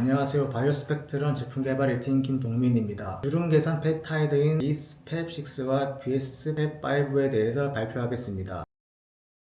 안녕하세요. 바이오스펙트럼 제품 개발 1팀 김동민입니다. 주름 개선 펩타이드인 비스펩6와 비스펩5에 대해서 발표하겠습니다.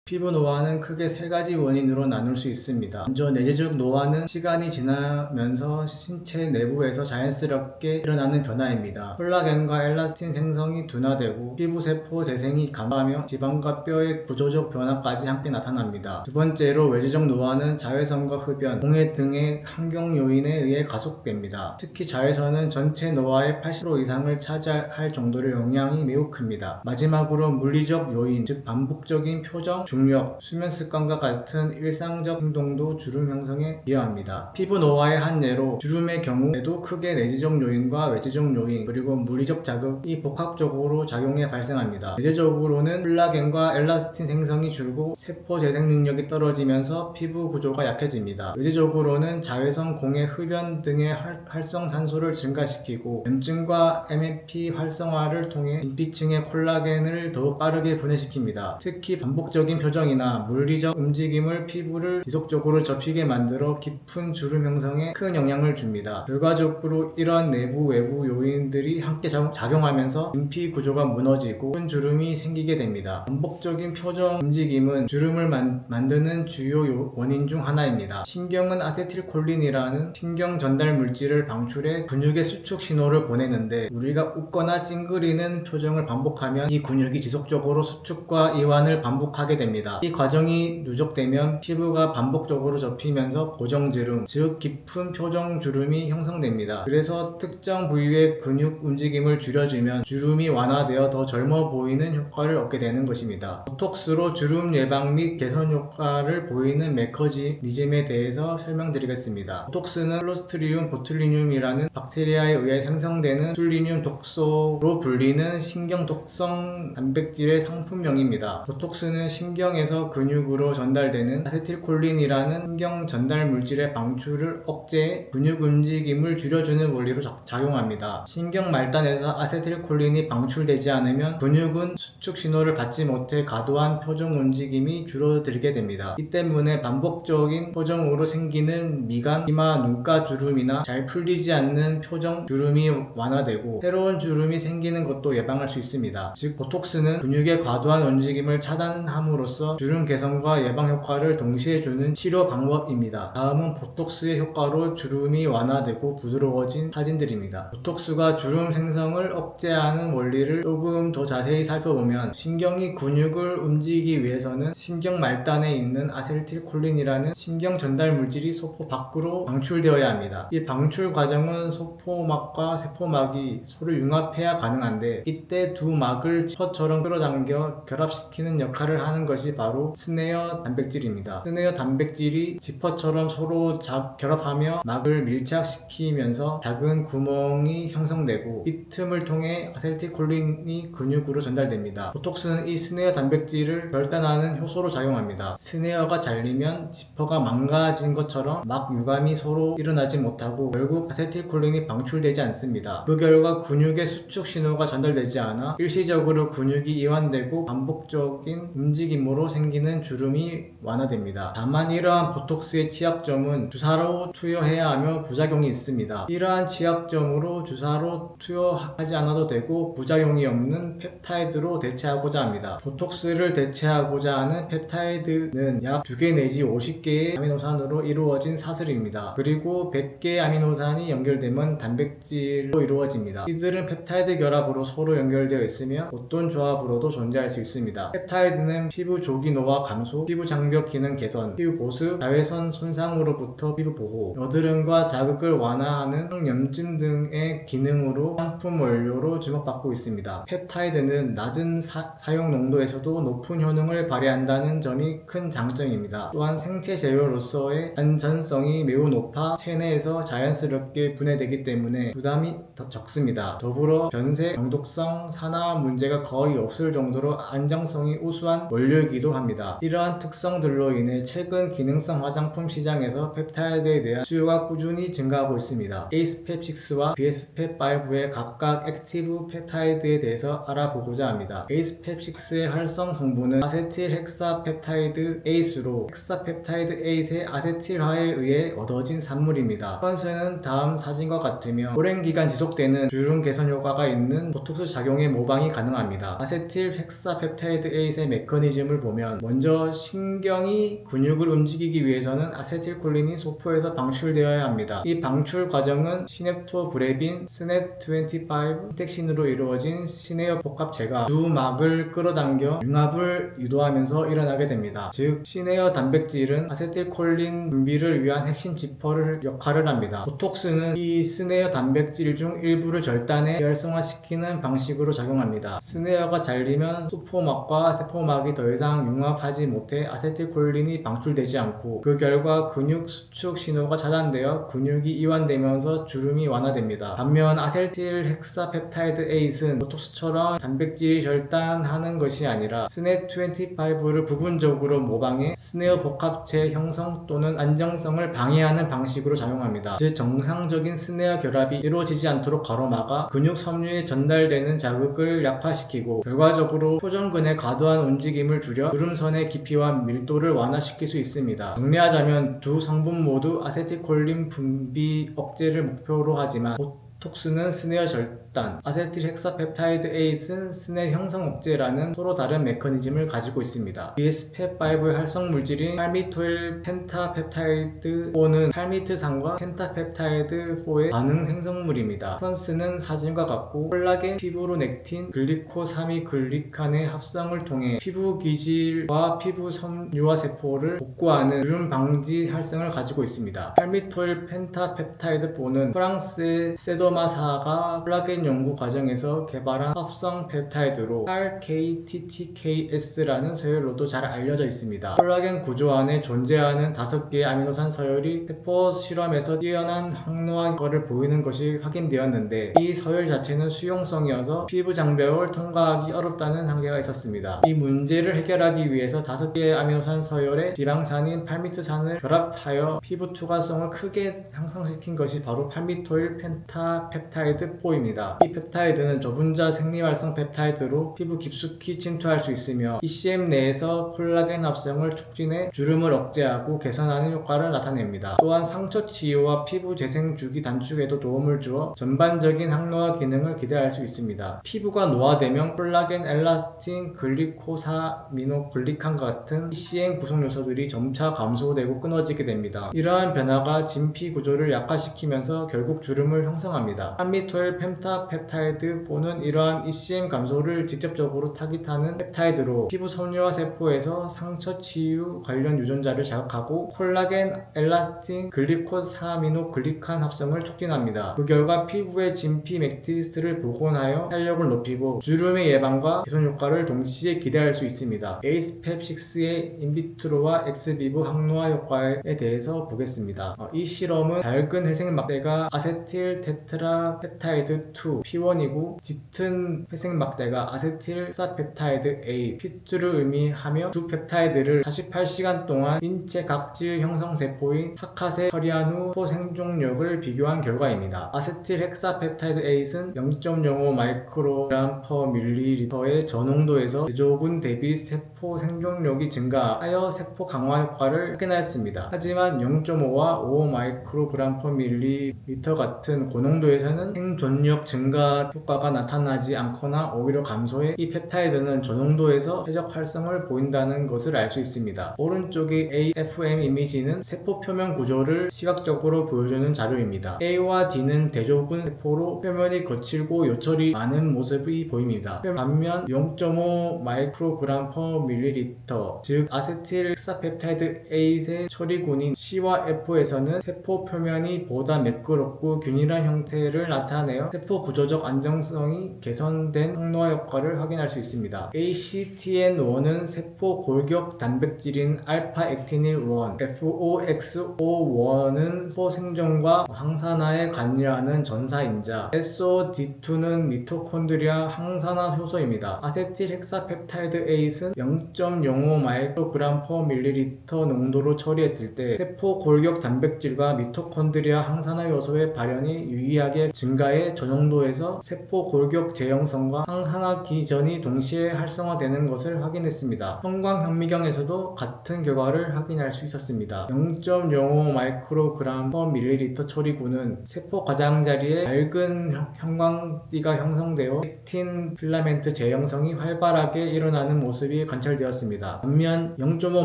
피부 노화는 크게 세 가지 원인으로 나눌 수 있습니다. 먼저 내재적 노화는 시간이 지나면서 신체 내부에서 자연스럽게 일어나는 변화입니다. 콜라겐과 엘라스틴 생성이 둔화되고 피부세포 재생이 감소하며 지방과 뼈의 구조적 변화까지 함께 나타납니다. 두 번째로 외재적 노화는 자외선과 흡연, 공해 등의 환경 요인에 의해 가속됩니다. 특히 자외선은 전체 노화의 80% 이상을 차지할 정도로 영향이 매우 큽니다. 마지막으로 물리적 요인, 즉 반복적인 표정, 중력, 수면 습관과 같은 일상적 행동도 주름 형성에 기여합니다. 피부 노화의 한 예로 주름의 경우에도 크게 내재적 요인과 외재적 요인 그리고 물리적 자극이 복합적으로 작용해 발생합니다. 내재적으로는 콜라겐과 엘라스틴 생성이 줄고 세포 재생 능력이 떨어지면서 피부 구조가 약해집니다. 외재적으로는 자외선, 공해, 흡연 등의 활성산소를 증가시키고 염증과 MMP 활성화를 통해 진피층의 콜라겐을 더욱 빠르게 분해시킵니다. 특히 반복적인 표정이나 물리적 움직임을 피부를 지속적으로 접히게 만들어 깊은 주름 형성에 큰 영향을 줍니다. 결과적으로 이런 내부 외부 요인들이 함께 작용하면서 진피 구조가 무너지고 큰 주름이 생기게 됩니다. 반복적인 표정 움직임은 주름을 만드는 주요 원인 중 하나입니다. 신경은 아세틸콜린이라는 신경 전달 물질을 방출해 근육에 수축 신호를 보내는데 우리가 웃거나 찡그리는 표정을 반복하면 이 근육이 지속적으로 수축과 이완을 반복하게 됩니다. 이 과정이 누적되면 피부가 반복적으로 접히면서 고정주름, 즉 깊은 표정 주름이 형성됩니다. 그래서 특정 부위의 근육 움직임을 줄여주면 주름이 완화되어 더 젊어 보이는 효과를 얻게 되는 것입니다. 보톡스로 주름 예방 및 개선 효과를 보이는 메커니즘에 대해서 설명드리겠습니다. 보톡스는 클로스트리움 보툴리늄이라는 박테리아에 의해 생성되는 보툴리늄 독소로 불리는 신경 독성 단백질의 상품명입니다. 보톡스는 신경에서 근육으로 전달되는 아세틸콜린이라는 신경 전달 물질의 방출을 억제해 근육 움직임을 줄여주는 원리로 작용합니다. 신경 말단에서 아세틸콜린이 방출되지 않으면 근육은 수축 신호를 받지 못해 과도한 표정 움직임이 줄어들게 됩니다. 이 때문에 반복적인 표정으로 생기는 미간, 이마, 눈가 주름이나 잘 풀리지 않는 표정 주름이 완화되고 새로운 주름이 생기는 것도 예방할 수 있습니다. 즉 보톡스는 근육의 과도한 움직임을 차단함으로써 주름 개선과 예방 효과를 동시에 주는 치료 방법입니다. 다음은 보톡스의 효과로 주름이 완화되고 부드러워진 사진들입니다. 보톡스가 주름 생성을 억제하는 원리를 조금 더 자세히 살펴보면 신경이 근육을 움직이기 위해서는 신경 말단에 있는 아세틸콜린이라는 신경 전달 물질이 소포 밖으로 방출되어야 합니다. 이 방출 과정은 소포막과 세포막이 서로 융합해야 가능한데 이때 두 막을 지퍼처럼 끌어당겨 결합시키는 역할을 하는 것이 바로 스네어 단백질입니다. 스네어 단백질이 지퍼처럼 서로 결합하며 막을 밀착시키면서 작은 구멍이 형성되고 이 틈을 통해 아세틸콜린이 근육으로 전달됩니다. 보톡스는 이 스네어 단백질을 절단하는 효소로 작용합니다. 스네어가 잘리면 지퍼가 망가진 것처럼 막 유감이 서로 일어나지 못하고 결국 아세틸콜린이 방출되지 않습니다. 그 결과 근육의 수축 신호가 전달되지 않아 일시적으로 근육이 이완되고 반복적인 움직임으로 생기는 주름이 완화됩니다. 다만 이러한 보톡스의 취약점은 주사로 투여해야 하며 부작용이 있습니다. 이러한 취약점으로 주사로 투여하지 않아도 되고 부작용이 없는 펩타이드로 대체하고자 합니다. 보톡스를 대체하고자 하는 펩타이드는 약 2개 내지 50개의 아미노산으로 이루어진 사슬입니다. 그리고 100개의 아미노산이 연결되면 단백질로 이루어집니다. 이들은 펩타이드 결합으로 서로 연결되어 있으며 어떤 조합으로도 존재할 수 있습니다. 펩타이드는 피부 조기 노화 감소, 피부 장벽 기능 개선, 피부 보습, 자외선 손상으로부터 피부 보호, 여드름과 자극을 완화하는 염증 등의 기능으로 상품 원료로 주목받고 있습니다. 펩타이드는 낮은 사용 농도에서도 높은 효능을 발휘한다는 점이 큰 장점입니다. 또한 생체 재료로서의 안전성이 매우 높아 체내에서 자연스럽게 분해되기 때문에 부담이 더 적습니다. 더불어 변색, 중독성, 산화 문제가 거의 없을 정도로 안정성이 우수한 원료이기 힘들기도 합니다. 이러한 특성들로 인해 최근 기능성 화장품 시장에서 펩타이드에 대한 수요가 꾸준히 증가하고 있습니다. 에이스펩6와 BS펩5의 각각 액티브 펩타이드에 대해서 알아보고자 합니다. 에이스펩6의 활성 성분은 아세틸 헥사펩타이드 에이스로 헥사펩타이드 에이스의 아세틸화에 의해 얻어진 산물입니다. 선수는 다음 사진과 같으며 오랜 기간 지속되는 주름 개선 효과가 있는 보톡스 작용의 모방이 가능합니다. 아세틸 헥사펩타이드 에이스의 메커니즘을 보면 먼저 신경이 근육을 움직이기 위해서는 아세틸콜린이 소포에서 방출되어야 합니다. 이 방출 과정은 시냅토브레빈, 스냅25 신택신으로 이루어진 시네어 복합체가 두 막을 끌어당겨 융합을 유도하면서 일어나게 됩니다. 즉 시네어 단백질은 아세틸콜린 분비를 위한 핵심 지퍼를 역할을 합니다. 보톡스는 이 스네어 단백질 중 일부를 절단해 비활성화시키는 방식으로 작용합니다. 스네어가 잘리면 소포막과 세포막이 더 이상 융합하지 못해 아세틸콜린이 방출되지 않고 그 결과 근육 수축 신호가 차단되어 근육이 이완되면서 주름이 완화됩니다. 반면 아세틸 헥사펩타이드 에이스는 보톡스처럼 단백질이 절단하는 것이 아니라 스냅25를 부분적으로 모방해 스네어 복합체 형성 또는 안정성을 방해하는 방식으로 작용합니다. 즉 정상적인 스네어 결합이 이루어지지 않도록 가로막아 근육 섬유에 전달되는 자극을 약화시키고 결과적으로 표정근의 과도한 움직임을 줄여 주름선의 깊이와 밀도를 완화시킬 수 있습니다. 정리하자면 두 성분 모두 아세틸콜린 분비 억제를 목표로 하지만 보톡스는 스네어 절단, 아세틸 헥사펩타이드 에이스는 스네어 형성 억제라는 서로 다른 메커니즘을 가지고 있습니다. BS펩5의 활성 물질인 팔미토일 펜타펩타이드 4는 팔미트산과 펜타펩타이드 4의 반응 생성물입니다. 스펀스는 사진과 같고 콜라겐, 피브로넥틴, 글리코사미글리칸의 합성을 통해 피부 기질과 피부 섬유화 세포를 복구하는 주름 방지 활성을 가지고 있습니다. 팔미토일 펜타펩타이드 4는 프랑스의 세조마사가 콜라겐 연구 과정에서 개발한 합성 펩타이드로 RKTTKS라는 서열로도 잘 알려져 있습니다. 콜라겐 구조 안에 존재하는 5개의 아미노산 서열이 세포 실험에서 뛰어난 항노화 효과를 보이는 것이 확인되었는데 이 서열 자체는 수용성이어서 피부 장벽을 통과하기 어렵다는 한계가 있었습니다. 이 문제를 해결하기 위해서 5개의 아미노산 서열의 지방산인 팔미트산을 결합하여 피부 투과성을 크게 향상시킨 것이 바로 팔미토일 펜타펩타이드 4입니다. 이 펩타이드는 저분자 생리활성 펩타이드로 피부 깊숙이 침투할 수 있으며 ECM 내에서 콜라겐 합성을 촉진해 주름을 억제하고 개선하는 효과를 나타냅니다. 또한 상처 치유와 피부 재생 주기 단축에도 도움을 주어 전반적인 항노화 기능을 기대할 수 있습니다. 피부가 노화되면 콜라겐, 엘라스틴, 글리코사미노글리칸 같은 ECM 구성 요소들이 점차 감소되고 끊어지게 됩니다. 이러한 변화가 진피 구조를 약화시키면서 결국 주름을 형성합니다. 팔미토일 펜타펩타이드 4는 이러한 ECM 감소를 직접적으로 타깃하는 펩타이드로 피부 섬유화 세포에서 상처 치유 관련 유전자를 자극하고 콜라겐, 엘라스틴, 글리코사미노글리칸 합성을 촉진합니다. 그 결과 피부의 진피 매트리스를 복원하여 탄력을 높이고 주름의 예방과 개선 효과를 동시에 기대할 수 있습니다. 에이스펩6의 인비트로와 엑스비보 항노화 효과에 대해서 보겠습니다. 이 실험은 밝은 회색 막대가 아세틸 테트라펩타이드 2 P1이고 짙은 회색 막대가 아세틸 헥사펩타이드 A P2를 의미하며 두 펩타이드를 48시간 동안 인체 각질 형성 세포인 타카세 처리한 후 세포 생존력을 비교한 결과입니다. 아세틸 헥사펩타이드 A는 0.05 마이크로그램 퍼 밀리리터의 저농도에서 대조군 대비 세포 생존력이 증가하여 세포 강화 효과를 확인하였습니다. 하지만 0.5와 5 마이크로그램 퍼 밀리리터 같은 고농도에서는 생존력 증가 효과가 나타나지 않거나 오히려 감소해 이 펩타이드는 저농도에서 최적 활성을 보인다는 것을 알 수 있습니다. 오른쪽의 AFM 이미지는 세포 표면 구조를 시각적으로 보여주는 자료입니다. A와 D는 대조군 세포로 표면이 거칠고 요철이 많은 모습이 보입니다. 반면 0.5 마이크로그램 퍼 밀리리터 즉 아세틸 헥사펩타이드 A의 처리군인 C와 F에서는 세포 표면이 보다 매끄럽고 균일한 형태의 상태를 나타내어 세포 구조적 안정성이 개선된 항노화 효과를 확인할 수 있습니다. ACTN1은 세포 골격 단백질인 알파-액티닐-1, FOXO1은 세포 생존과 항산화에 관여하는 전사인자, SOD2는 미토콘드리아 항산화 효소입니다. 아세틸 헥사펩타이드 8은 0.05 마이크로그램 퍼 밀리리터 농도로 처리했을 때 세포 골격 단백질과 미토콘드리아 항산화 효소의 발현이 유의하게 증가해 저농도에서 세포 골격 제형성과 항산화 기전이 동시에 활성화되는 것을 확인했습니다. 형광현미경에서도 같은 결과를 확인할 수 있었습니다. 0.05 마이크로그램 퍼 밀리리터 처리구는 세포 가장자리에 밝은 형광띠가 형성되어 액틴 필라멘트 재형성이 활발하게 일어나는 모습이 관찰되었습니다. 반면 0.5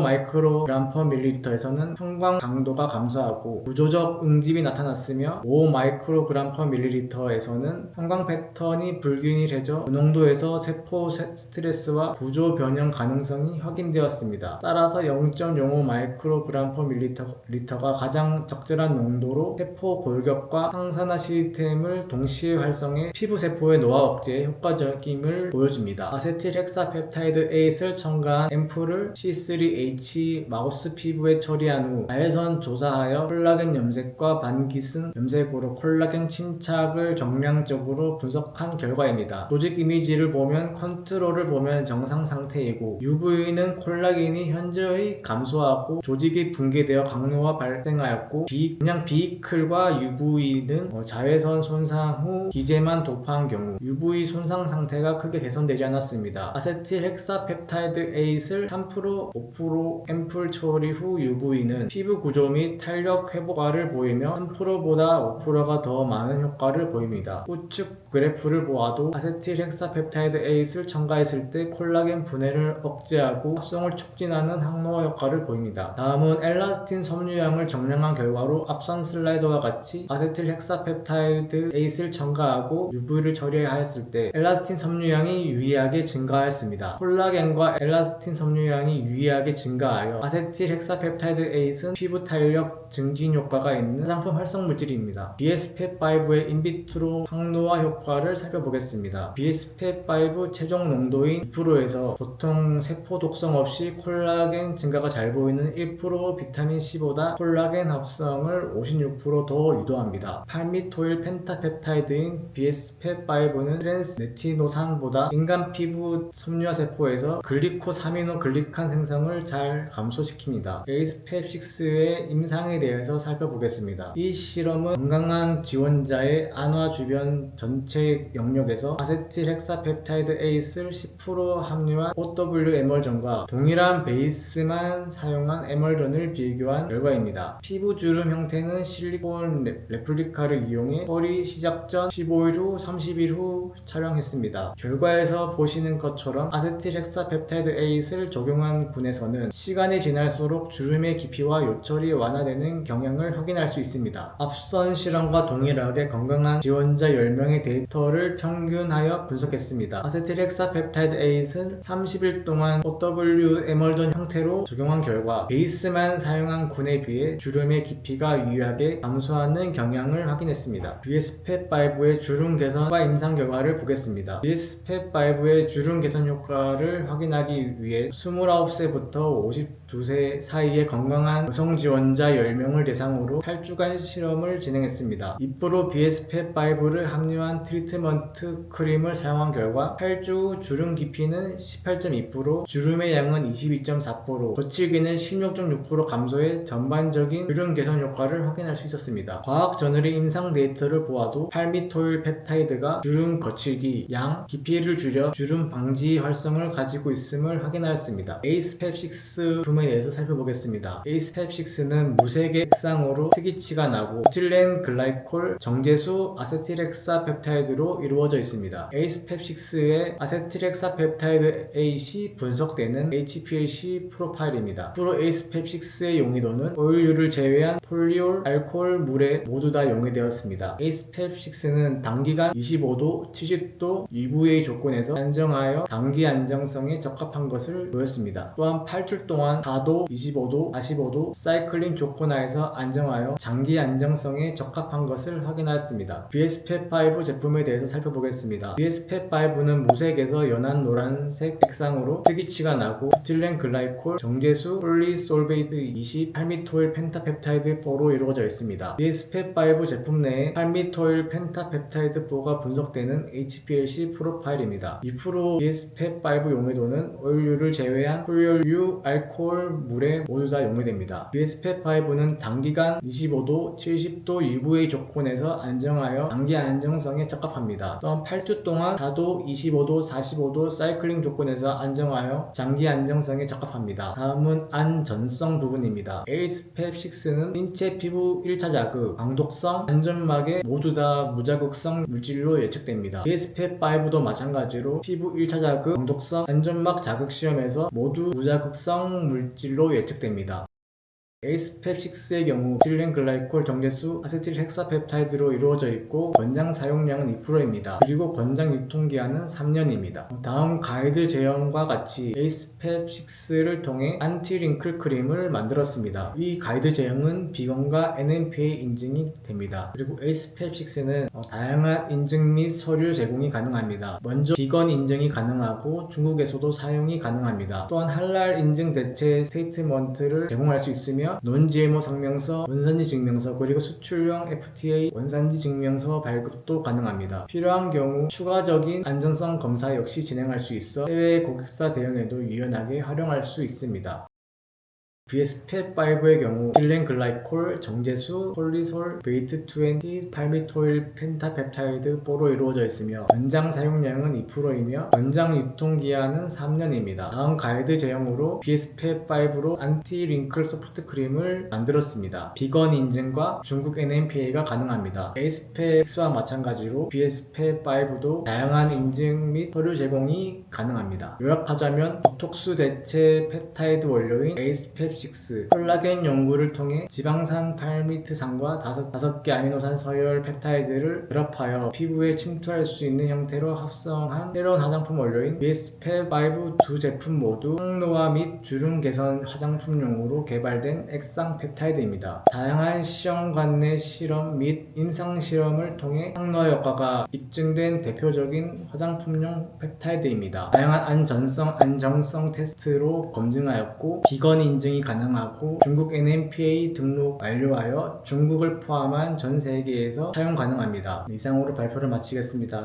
마이크로그램 퍼 밀리리터에서는 형광 강도가 감소하고 구조적 응집이 나타났으며 5 마이크로그램 퍼 밀리리터에서는 형광 패턴이 불균일해져 농도에서 세포 스트레스와 구조 변형 가능성이 확인되었습니다. 따라서 0.05 마이크로그램 퍼 밀리리터가 가장 적절한 농도로 세포 골격과 항산화 시스템을 동시에 활성해 피부 세포의 노화 억제에 효과적임을 보여줍니다. 아세틸 헥사펩타이드 8을 첨가한 앰플을 C3H 마우스 피부에 처리한 후 자외선 조사하여 콜라겐 염색과 반기승 염색으로 콜라겐 침착을 정량적으로 분석한 결과입니다. 조직 이미지를 보면 컨트롤을 보면 정상 상태이고 UV는 콜라겐이 현저히 감소하고 조직이 붕괴되어 강노화 발생하였고 그냥 비클과 UV는 자외선 손상 후 기제만 도파한 경우 UV 손상 상태가 크게 개선되지 않았습니다. 아세틸 헥사펩타이드 8을 3%, 5% 앰플 처리 후 UV는 피부 구조 및 탄력 회복화를 보이며 3%보다 5%가 더 많은 효과를 보입니다. 우측 그래프를 보아도 아세틸 헥사펩타이드 8을 첨가했을 때 콜라겐 분해를 억제하고 합성을 촉진하는 항노화 효과를 보입니다. 다음은 엘라스틴 섬유량을 정량한 결과로 앞선 슬라이드와 같이 아세틸 헥사펩타이드 8을 첨가하고 UV를 처리하였을 때 엘라스틴 섬유량이 유의하게 증가하였습니다. 콜라겐과 엘라스틴 섬유량이 유의하게 증가하여 아세틸 헥사펩타이드 8은 피부 탄력 증진 효과가 있는 화장품 활성 물질입니다. BSPEP5의 인비트로 항노화 효과를 살펴보겠습니다. BSPEP5 최종 농도인 2%에서 보통 세포 독성 없이 콜라겐 증가가 잘 보이는 1% 비타민C보다 콜라겐 합성을 56% 더 유도합니다. 팔미토일 펜타펩타이드인 BSPEP5는 트랜스레티노산보다 인간 피부 섬유화 세포에서 글리코사미노글리칸 생성을 잘 감소시킵니다. ACEPEP6의 임상에 대해서 살펴보겠습니다. 이 실험은 건강한 지원자의 안화 주변 전체 영역에서 아세틸 헥사펩타이드 8을 10% 함유한 OW 에멀전과 동일한 베이스만 사용한 에멀전을 비교한 결과입니다. 피부 주름 형태는 실리콘 레플리카를 이용해 처리 시작 전 15일 후 30일 후 촬영했습니다. 결과에서 보시는 것처럼 아세틸 헥사펩타이드 8을 적용한 군에서는 시간이 지날수록 주름의 깊이와 요철이 완화되는 경향을 확인할 수 있습니다. 앞선 실험과 동일하게 건강한 지원자 10명의 데이터를 평균하여 분석했습니다. 아세틸 헥사펩타이드 8은 30일 동안 OW 에멀전 형태로 적용한 결과 베이스만 사용한 군에 비해 주름의 깊이가 유의하게 감소하는 경향을 확인했습니다. BSPEP5의 주름 개선과 임상 결과를 보겠습니다. BSPEP5의 주름 개선 효과를 확인하기 위해 29세부터 52세 사이의 건강한 여성 지원자 10명을 대상으로 8주간 실험을 진행했습니다. 2% BSPEP5를 함유한 트리트먼트 크림을 사용한 결과 8주 후 주름 깊이는 18.2%, 주름의 양은 22.4%, 거칠기는 16.6% 감소해 전반적인 주름 개선 효과를 확인할 수 있었습니다. 과학 저널의 임상 데이터를 보아도 팔미토일 펩타이드가 주름 거칠기, 양, 깊이를 줄여 주름 방지 활성을 가지고 있음을 확인하였습니다. ACEPEP6 품에 대해서 살펴보겠습니다. ACEPEP6는 무색의 색상으로 특이치가 나고 에틸렌 글라이콜, 정제수, 아세틸헥사펩타이드로 이루어져 있습니다. ACEPEP6의 아세틸헥사펩타이드 8이 분석되는 HPLC 프로파일입니다. 앞으로 ACEPEP6의 용의도는 오일류를 제외한 폴리올, 알코올, 물에 모두 다 용의되었습니다. ACEPEP6는 단기간 25도, 70도 UVA 조건에서 안정하여 단기 안정성에 적합한 것을 보였습니다. 또한 8주 동안 4도, 25도, 45도 사이클린 조건 하에서 안정하여 장기 안정성에 적합한 것을 확인했습니다. 확인하였습니다. BSPEP5 제품에 대해서 살펴보겠습니다. BSPEP5는 무색에서 연한 노란색 액상으로 특이치가 나고 부틸렌 글라이콜, 정제수, 폴리솔베이트 20, 팔미토일 펜타펩타이드 4로 이루어져 있습니다. BSPEP5 제품 내에 팔미토일 펜타펩타이드 4가 분석되는 HPLC 프로파일입니다. 2% BSPEP5 용해도는 오일류를 제외한 폴리올류, 알코올, 물에 모두 다 용해됩니다. BSPEP5는 단기간 25도, 70도 UVA 조건에서 안정하여 단기 안정성에 적합합니다. 또한 8주 동안 4도, 25도, 45도 사이클링 조건에서 안정하여 장기 안정성에 적합합니다. 다음은 안전성 부분입니다. ACE-PEP6는 인체 피부 1차 자극, 광독성, 안전막에 모두 다 무자극성 물질로 예측됩니다. BSPEP5도 마찬가지로 피부 1차 자극, 광독성, 안전막 자극 시험에서 모두 무자극성 물질로 예측됩니다. ACE-PEP6의 경우 부틸렌 글라이콜, 정제수, 아세틸 헥사펩타이드로 이루어져 있고 권장 사용량은 2%입니다. 그리고 권장 유통기한은 3년입니다. 다음 가이드 제형과 같이 ACE-PEP6를 통해 안티링클 크림을 만들었습니다. 이 가이드 제형은 비건과 NMPA 인증이 됩니다. 그리고 ACE-PEP6는 다양한 인증 및 서류 제공이 가능합니다. 먼저 비건 인증이 가능하고 중국에서도 사용이 가능합니다. 또한 할랄 인증 대체 스테이트먼트를 제공할 수 있으며 논-GMO 성명서, 원산지 증명서, 그리고 수출용 FTA 원산지 증명서 발급도 가능합니다. 필요한 경우 추가적인 안전성 검사 역시 진행할 수 있어 해외 고객사 대응에도 유연하게 활용할 수 있습니다. BSPEP5의 경우 부틸렌 글라이콜, 정제수, 폴리솔, 베이트 20, 팔미토일 펜타펩타이드 4로 이루어져 있으며 권장 사용량은 2%이며 권장 유통기한은 3년입니다. 다음 가이드 제형으로 BSPEP5로 안티링클 소프트 크림을 만들었습니다. 비건 인증과 중국 NMPA가 가능합니다. ACE-PEP6와 마찬가지로 BSPEP5도 다양한 인증 및 서류 제공이 가능합니다. 요약하자면 보톡스 대체 펩타이드 원료인 ACE-PEP6, 콜라겐 연구를 통해 지방산 팔미트산과 5개 아미노산 서열 펩타이드를 결합하여 피부에 침투할 수 있는 형태로 합성한 새로운 화장품 원료인 BSPEP5 두 제품 모두 항노화 및 주름 개선 화장품용으로 개발된 액상 펩타이드입니다. 다양한 시험관내 실험 및 임상 실험을 통해 항노화 효과가 입증된 대표적인 화장품용 펩타이드입니다. 다양한 안전성, 안정성 테스트로 검증하였고 비건 인증이 가능하고 중국 NMPA 등록 완료하여 중국을 포함한 전 세계에서 사용 가능합니다. 이상으로 발표를 마치겠습니다.